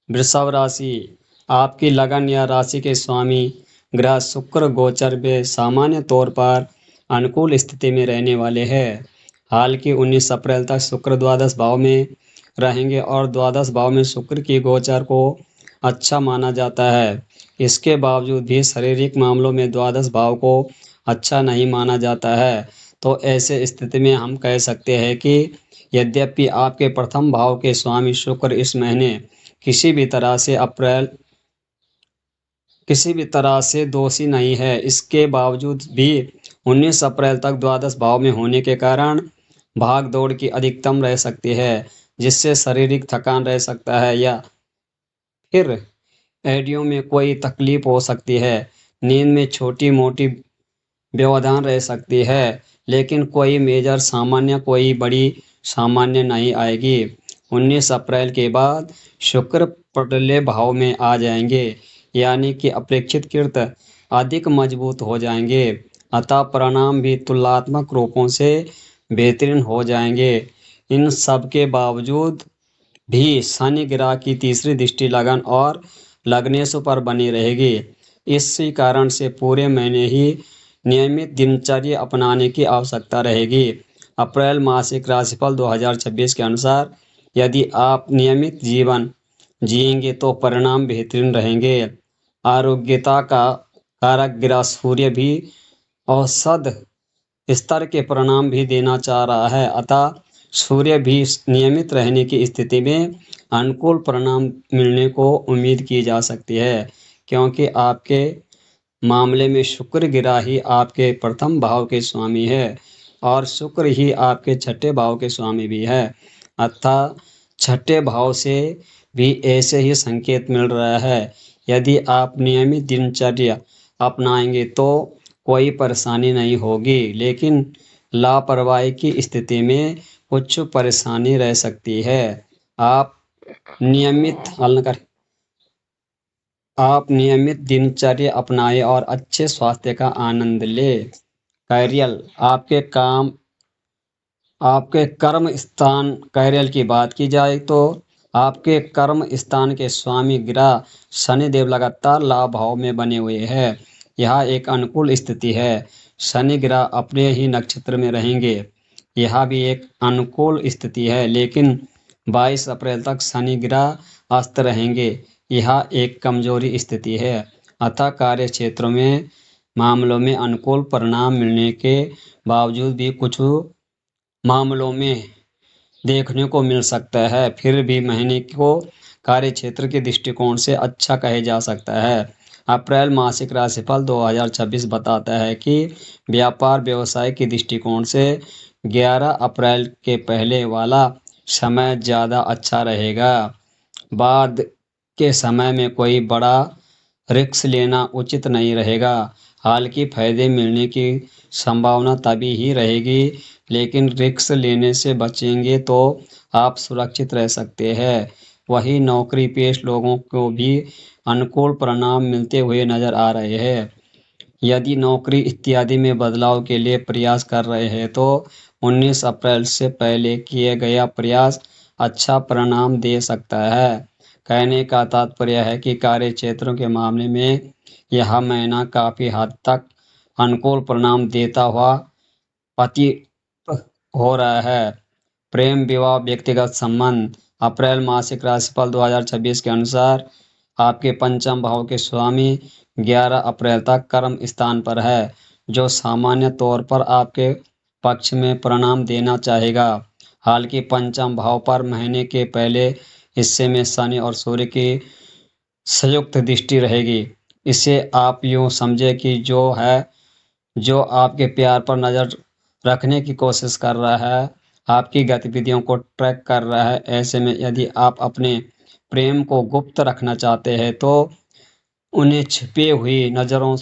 वृषभ राशि, आपकी लगन या राशि के स्वामी ग्रह शुक्र गोचर में सामान्य तौर पर अनुकूल स्थिति में रहने वाले हैं। हाल की 19 अप्रैल तक शुक्र द्वादश भाव में रहेंगे और द्वादश भाव में शुक्र की गोचर को अच्छा माना जाता है। इसके बावजूद भी शारीरिक मामलों में द्वादश भाव को अच्छा नहीं माना जाता है। तो ऐसे स्थिति में हम कह सकते हैं कि यद्यपि आपके प्रथम भाव के स्वामी शुक्र इस महीने किसी भी तरह से दोषी नहीं है, इसके बावजूद भी 19 अप्रैल तक द्वादश भाव में होने के कारण भाग दौड़ की अधिकतम रह सकती है, जिससे शारीरिक थकान रह सकता है या फिर एडियो में कोई तकलीफ हो सकती है। नींद में छोटी मोटी व्यवधान रह सकती है, लेकिन कोई मेजर सामान्य कोई बड़ी सामान्य नहीं आएगी। 19 अप्रैल के बाद शुक्र पटले भाव में आ जाएंगे, यानी कि अपेक्षाकृत अधिक मजबूत हो जाएंगे। अतः परिणाम भी तुलनात्मक रूपों से बेहतरीन हो जाएंगे। इन सब के बावजूद भी शनि ग्रह की तीसरी दृष्टि लगन और लग्नेश पर बनी रहेगी। इसी कारण से पूरे महीने ही नियमित दिनचर्या अपनाने की आवश्यकता रहेगी। अप्रैल मासिक राशिफल 2026 के अनुसार यदि आप नियमित जीवन जिएंगे तो परिणाम बेहतरीन रहेंगे। आरोग्यता का कारक ग्रह सूर्य भी औसत स्तर के परिणाम भी देना चाह रहा है, अतः सूर्य भी नियमित रहने की स्थिति में अनुकूल परिणाम मिलने को उम्मीद की जा सकती है, क्योंकि आपके मामले में शुक्र ग्रह ही आपके प्रथम भाव के स्वामी है और शुक्र ही आपके छठे भाव के स्वामी भी है। अतः छठे भाव से भी ऐसे ही संकेत मिल रहा है। यदि आप नियमित दिनचर्या अपनाएंगे तो कोई परेशानी नहीं होगी, लेकिन लापरवाही की स्थिति में कुछ परेशानी रह सकती है। आप नियमित हल कर आप नियमित दिनचर्या अपनाएं और अच्छे स्वास्थ्य का आनंद लें। कैरियर, आपके कर्म स्थान कैरियर की बात की जाए तो आपके कर्म स्थान के स्वामी ग्रह शनिदेव लगातार लाभ भाव में बने हुए हैं। यह एक अनुकूल स्थिति है। शनि ग्रह अपने ही नक्षत्र में रहेंगे, यह भी एक अनुकूल स्थिति है, लेकिन 22 अप्रैल तक शनि ग्रह अस्त रहेंगे, यह एक कमजोरी स्थिति है। अतः कार्य क्षेत्रों में मामलों में अनुकूल परिणाम मिलने के बावजूद भी कुछ मामलों में देखने को मिल सकता है, फिर भी महीने को कार्य क्षेत्र के दृष्टिकोण से अच्छा कहे जा सकता है। अप्रैल मासिक राशिफल 2026 बताता है कि व्यापार व्यवसाय के दृष्टिकोण से 11 अप्रैल के पहले वाला समय ज़्यादा अच्छा रहेगा। बाद के समय में कोई बड़ा रिस्क लेना उचित नहीं रहेगा। हाल की फायदे मिलने की संभावना तभी ही रहेगी, लेकिन रिस्क लेने से बचेंगे तो आप सुरक्षित रह सकते हैं। वही नौकरी पेश लोगों को भी अनुकूल परिणाम मिलते हुए नजर आ रहे हैं। यदि नौकरी इत्यादि में बदलाव के लिए प्रयास कर रहे हैं तो 19 अप्रैल से पहले किए गया प्रयास अच्छा परिणाम दे सकता है। कहने का तात्पर्य है कि कार्य क्षेत्रों के मामले में यह महीना काफ़ी हद तक अनुकूल परिणाम देता हुआ प्रतीत हो रहा है। प्रेम विवाह व्यक्तिगत संबंध, अप्रैल मासिक राशिफल 2026 के अनुसार आपके पंचम भाव के स्वामी 11 अप्रैल तक कर्म स्थान पर है, जो सामान्य तौर पर आपके पक्ष में परिणाम देना चाहेगा। हाल की पंचम भाव पर महीने के पहले हिस्से में शनि और सूर्य की संयुक्त दृष्टि रहेगी। इसे आप यूँ समझे कि जो आपके प्यार पर नज़र रखने की कोशिश कर रहा है, आपकी गतिविधियों को ट्रैक कर रहा है। ऐसे में यदि आप अपने प्रेम को गुप्त रखना चाहते हैं तो उन्हें छिपी हुई नज़रों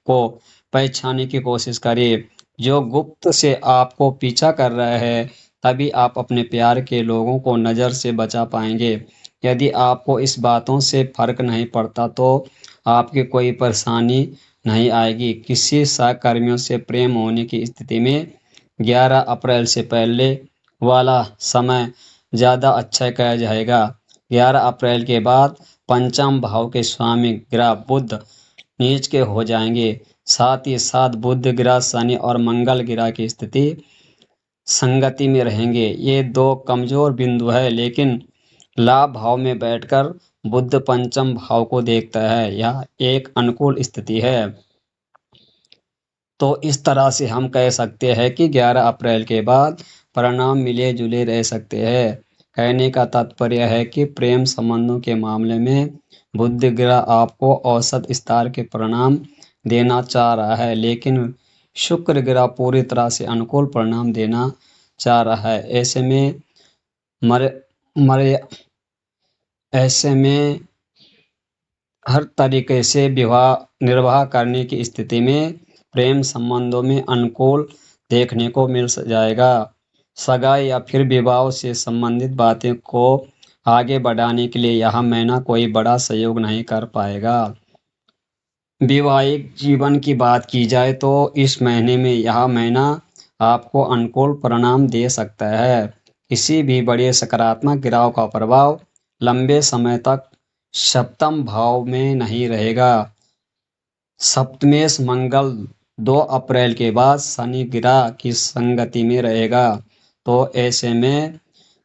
को पहचानने की कोशिश करिए। जो गुप्त से आपको पीछा कर रहा है, तभी आप अपने प्यार के लोगों को नज़र से बचा पाएंगे। यदि आपको इस बातों से फर्क नहीं पड़ता तो आपकी कोई परेशानी नहीं आएगी। किसी सहकर्मियों से प्रेम होने की स्थिति में 11 अप्रैल से पहले वाला समय ज़्यादा अच्छा कहा जाएगा। 11 अप्रैल के बाद पंचम भाव के स्वामी ग्रह बुध नीच के हो जाएंगे। साथ ही साथ बुध ग्रह शनि और मंगल ग्रह की स्थिति संगति में रहेंगे। ये दो कमजोर बिंदु है, लेकिन लाभ भाव में बैठकर बुध पंचम भाव को देखता है। यह एक अनुकूल स्थिति है। तो इस तरह से हम कह सकते हैं कि 11 अप्रैल के बाद परिणाम मिले जुले रह सकते हैं। कहने का तात्पर्य है कि प्रेम संबंधों के मामले में बुध ग्रह आपको औसत स्तर के परिणाम देना चाह रहा है, लेकिन शुक्र ग्रह पूरी तरह से अनुकूल परिणाम देना चाह रहा है। मरे मरे ऐसे में हर तरीके से विवाह निर्वाह करने की स्थिति में प्रेम संबंधों में अनुकूल देखने को मिल जाएगा। सगाई या फिर विवाह से संबंधित बातें को आगे बढ़ाने के लिए यह महीना कोई बड़ा सहयोग नहीं कर पाएगा। वैवाहिक जीवन की बात की जाए तो इस महीने में यह महीना आपको अनुकूल परिणाम दे सकता है। किसी भी बड़े सकारात्मक गिराव का प्रभाव लंबे समय तक सप्तम भाव में नहीं रहेगा। सप्तमेश मंगल 2 अप्रैल के बाद शनि ग्रह की संगति में रहेगा, तो ऐसे में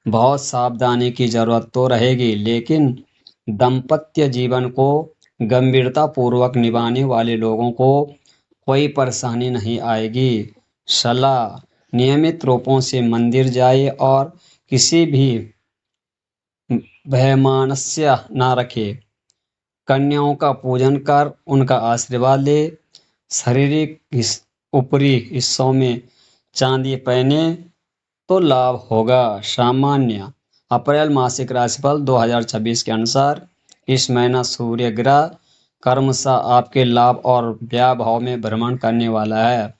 बहुत सावधानी की जरूरत तो रहेगी, लेकिन दाम्पत्य जीवन को गंभीरता पूर्वक निभाने वाले लोगों को कोई परेशानी नहीं आएगी। सलाह: नियमित रूपों से मंदिर जाए और किसी भी वैमनस्य न रखे। कन्याओं का पूजन कर उनका आशीर्वाद ले। शारीरिक ऊपरी हिस्सों में चांदी पहने तो लाभ होगा। सामान्य अप्रैल मासिक राशिफल 2026 के अनुसार इस महीना सूर्य ग्रह कर्मशः आपके लाभ और व्यय भाव में भ्रमण करने वाला है।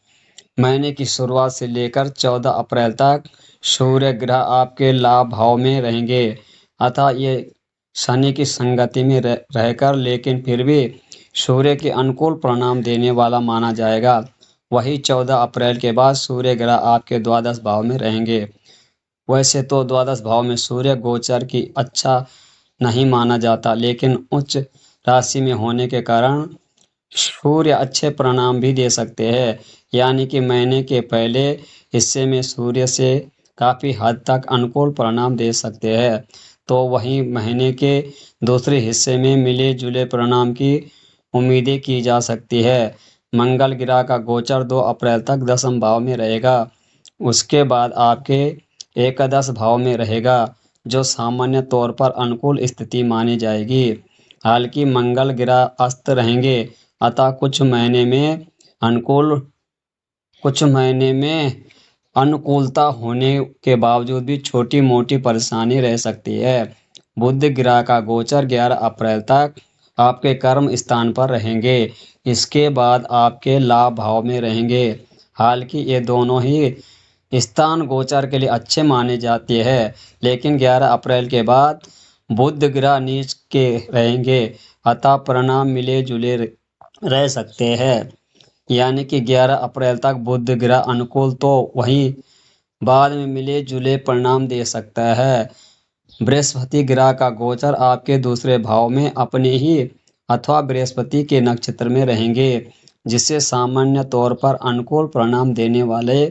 महीने की शुरुआत से लेकर 14 अप्रैल तक सूर्य ग्रह आपके लाभ भाव में रहेंगे, अतः ये शनि की संगति में रहकर लेकिन फिर भी सूर्य के अनुकूल परिणाम देने वाला माना जाएगा। वही 14 अप्रैल के बाद सूर्य ग्रह आपके द्वादश भाव में रहेंगे। वैसे तो द्वादश भाव में सूर्य गोचर की अच्छा नहीं माना जाता, लेकिन उच्च राशि में होने के कारण सूर्य अच्छे परिणाम भी दे सकते हैं। यानी कि महीने के पहले हिस्से में सूर्य से काफ़ी हद तक अनुकूल परिणाम दे सकते हैं, तो वहीं महीने के दूसरे हिस्से में मिले जुले परिणाम की उम्मीदें की जा सकती है। मंगल ग्रह का गोचर 2 अप्रैल तक दशम भाव में रहेगा। उसके बाद आपके एकादश भाव में रहेगा, जो सामान्य तौर पर अनुकूल स्थिति मानी जाएगी। हालांकि मंगल ग्रह अस्त रहेंगे, अतः कुछ महीने में अनुकूलता होने के बावजूद भी छोटी मोटी परेशानी रह सकती है। बुध ग्रह का गोचर 11 अप्रैल तक आपके कर्म स्थान पर रहेंगे। इसके बाद आपके लाभ भाव में रहेंगे। हालांकि ये दोनों ही स्थान गोचर के लिए अच्छे माने जाते हैं, लेकिन 11 अप्रैल के बाद बुध ग्रह नीच के रहेंगे, अतः परिणाम मिले जुले रह सकते हैं। यानी कि 11 अप्रैल तक बुध ग्रह अनुकूल तो वहीं बाद में मिले जुले परिणाम दे सकता है। बृहस्पति ग्रह का गोचर आपके दूसरे भाव में अपने ही अथवा बृहस्पति के नक्षत्र में रहेंगे, जिससे सामान्य तौर पर अनुकूल परिणाम देने वाले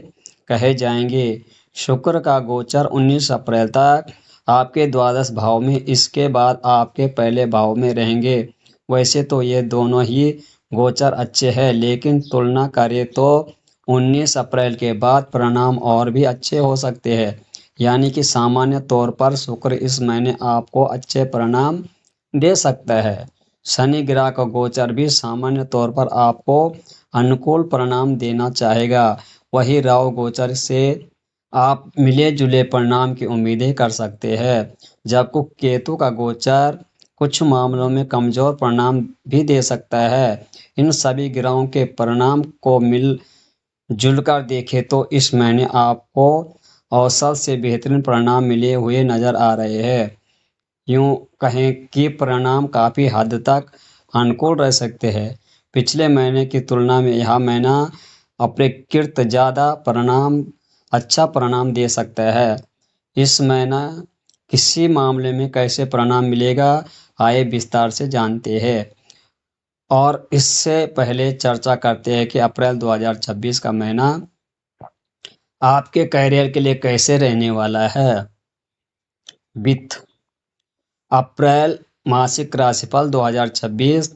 कहे जाएंगे। शुक्र का गोचर 19 अप्रैल तक आपके द्वादश भाव में, इसके बाद आपके पहले भाव में रहेंगे। वैसे तो ये दोनों ही गोचर अच्छे हैं, लेकिन तुलना करें तो 19 अप्रैल के बाद परिणाम और भी अच्छे हो सकते हैं। यानी कि सामान्य तौर पर शुक्र इस महीने आपको अच्छे परिणाम दे सकता है। शनि ग्रह का गोचर भी सामान्य तौर पर आपको अनुकूल परिणाम देना चाहेगा। वही राहु गोचर से आप मिले जुले परिणाम की उम्मीदें कर सकते हैं, जबकि केतु का गोचर कुछ मामलों में कमजोर परिणाम भी दे सकता है। इन सभी ग्रहों के परिणाम को मिल जुलकर देखें तो इस महीने आपको औसत से बेहतरीन परिणाम मिले हुए नजर आ रहे हैं। यूँ कहें कि परिणाम काफ़ी हद तक अनुकूल रह सकते हैं। पिछले महीने की तुलना में यह महीना अपेक्षाकृत ज़्यादा अच्छा परिणाम दे सकता है। इस महीना किसी मामले में कैसे परिणाम मिलेगा, आइए विस्तार से जानते हैं। और इससे पहले चर्चा करते हैं कि अप्रैल 2026 का महीना आपके करियर के लिए कैसे रहने वाला है। वित्त। अप्रैल मासिक राशिफल 2026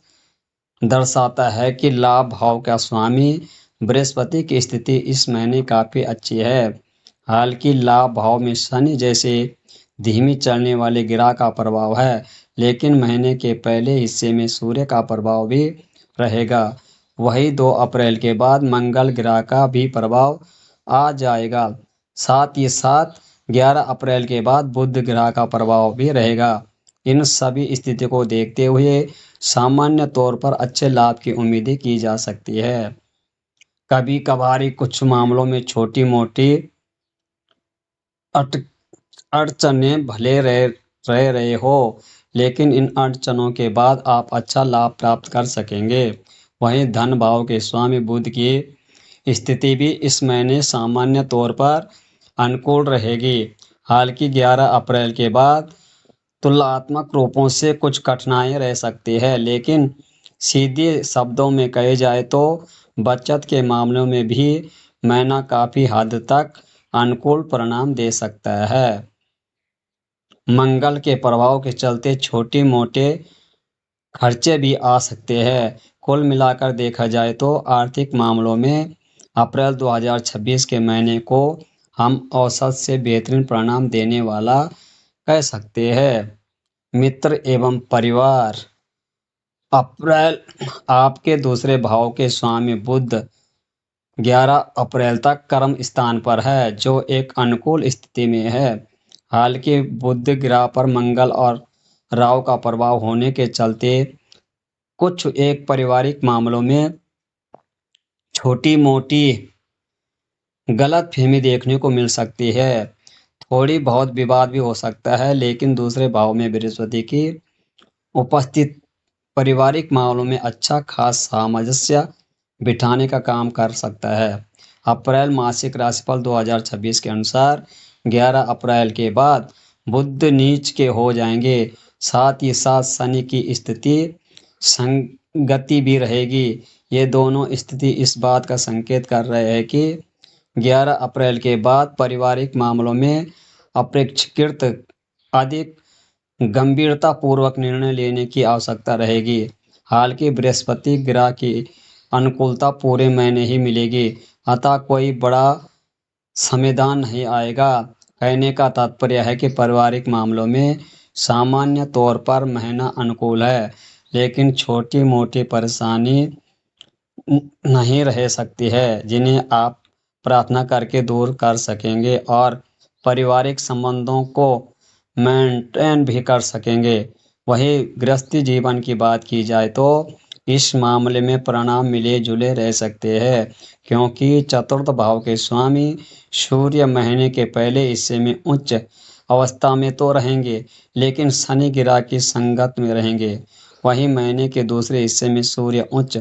दर्शाता है कि लाभ भाव का स्वामी बृहस्पति की स्थिति इस महीने काफ़ी अच्छी है। हालांकि लाभ भाव में शनि जैसे धीमी चलने वाले ग्रह का प्रभाव है, लेकिन महीने के पहले हिस्से में सूर्य का प्रभाव भी रहेगा। वही 2 अप्रैल के बाद मंगल ग्रह का भी प्रभाव आ जाएगा। साथ ही साथ 11 अप्रैल के बाद बुध ग्रह का प्रभाव भी रहेगा। इन सभी स्थिति को देखते हुए सामान्य तौर पर अच्छे लाभ की उम्मीदें की जा सकती है। कभी कभार कुछ मामलों में छोटी मोटी अड़चनें भले रह रहे हो, लेकिन इन अड़चनों के बाद आप अच्छा लाभ प्राप्त कर सकेंगे। वहीं धन भाव के स्वामी बुध की स्थिति भी इस महीने सामान्य तौर पर अनुकूल रहेगी। हालांकि 11 अप्रैल के बाद तुलनात्मक रूपों से कुछ कठिनाइयां रह सकती है, लेकिन सीधे शब्दों में कहे जाए तो बचत के मामलों में भी महीना काफ़ी हद तक अनुकूल परिणाम दे सकता है। मंगल के प्रभाव के चलते छोटे मोटे खर्चे भी आ सकते हैं। कुल मिलाकर देखा जाए तो आर्थिक मामलों में अप्रैल 2026 के महीने को हम औसत से बेहतरीन परिणाम देने वाला कह सकते हैं। मित्र एवं परिवार। अप्रैल आपके दूसरे भाव के स्वामी बुध 11 अप्रैल तक कर्म स्थान पर है, जो एक अनुकूल स्थिति में है। हालांकि बुध ग्रह पर मंगल और राहु का प्रभाव होने के चलते कुछ एक पारिवारिक मामलों में छोटी मोटी गलतफहमी देखने को मिल सकती है। थोड़ी बहुत विवाद भी हो सकता है, लेकिन दूसरे भाव में बृहस्पति की उपस्थित पारिवारिक मामलों में अच्छा खास सामंजस्य बिठाने का काम कर सकता है। अप्रैल मासिक राशिफल 2026 के अनुसार 11 अप्रैल के बाद बुध नीच के हो जाएंगे। साथ ही साथ शनि की स्थिति संगति भी रहेगी। ये दोनों स्थिति इस बात का संकेत कर रहे हैं कि 11 अप्रैल के बाद पारिवारिक मामलों में अपेक्षाकृत अधिक गंभीरतापूर्वक निर्णय लेने की आवश्यकता रहेगी। हालांकि बृहस्पति ग्रह की अनुकूलता पूरे महीने ही मिलेगी, अतः कोई बड़ा संविधान नहीं आएगा। कहने का तात्पर्य है कि पारिवारिक मामलों में सामान्य तौर पर महीना अनुकूल है, लेकिन छोटी मोटी परेशानी नहीं रह सकती है, जिन्हें आप प्रार्थना करके दूर कर सकेंगे और पारिवारिक संबंधों को मेंटेन भी कर सकेंगे। वहीं गृहस्थी जीवन की बात की जाए तो इस मामले में परिणाम मिले जुले रह सकते हैं, क्योंकि चतुर्थ भाव के स्वामी सूर्य महीने के पहले हिस्से में उच्च अवस्था में तो रहेंगे, लेकिन शनि ग्रह की संगत में रहेंगे। वहीं महीने के दूसरे हिस्से में सूर्य उच्च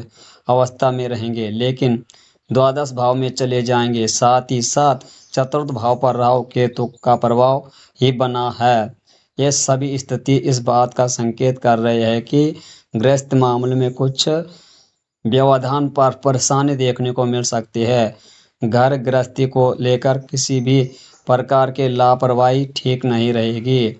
अवस्था में रहेंगे, लेकिन द्वादश भाव में चले जाएंगे। साथ ही साथ चतुर्थ भाव पर राहु केतु का प्रभाव ही बना है। ये सभी स्थिति इस बात का संकेत कर रहे हैं कि गृहस्थ मामले में कुछ व्यवधान पर परेशानी देखने को मिल सकती है। घर गृहस्थी को लेकर किसी भी प्रकार के लापरवाही ठीक नहीं रहेगी।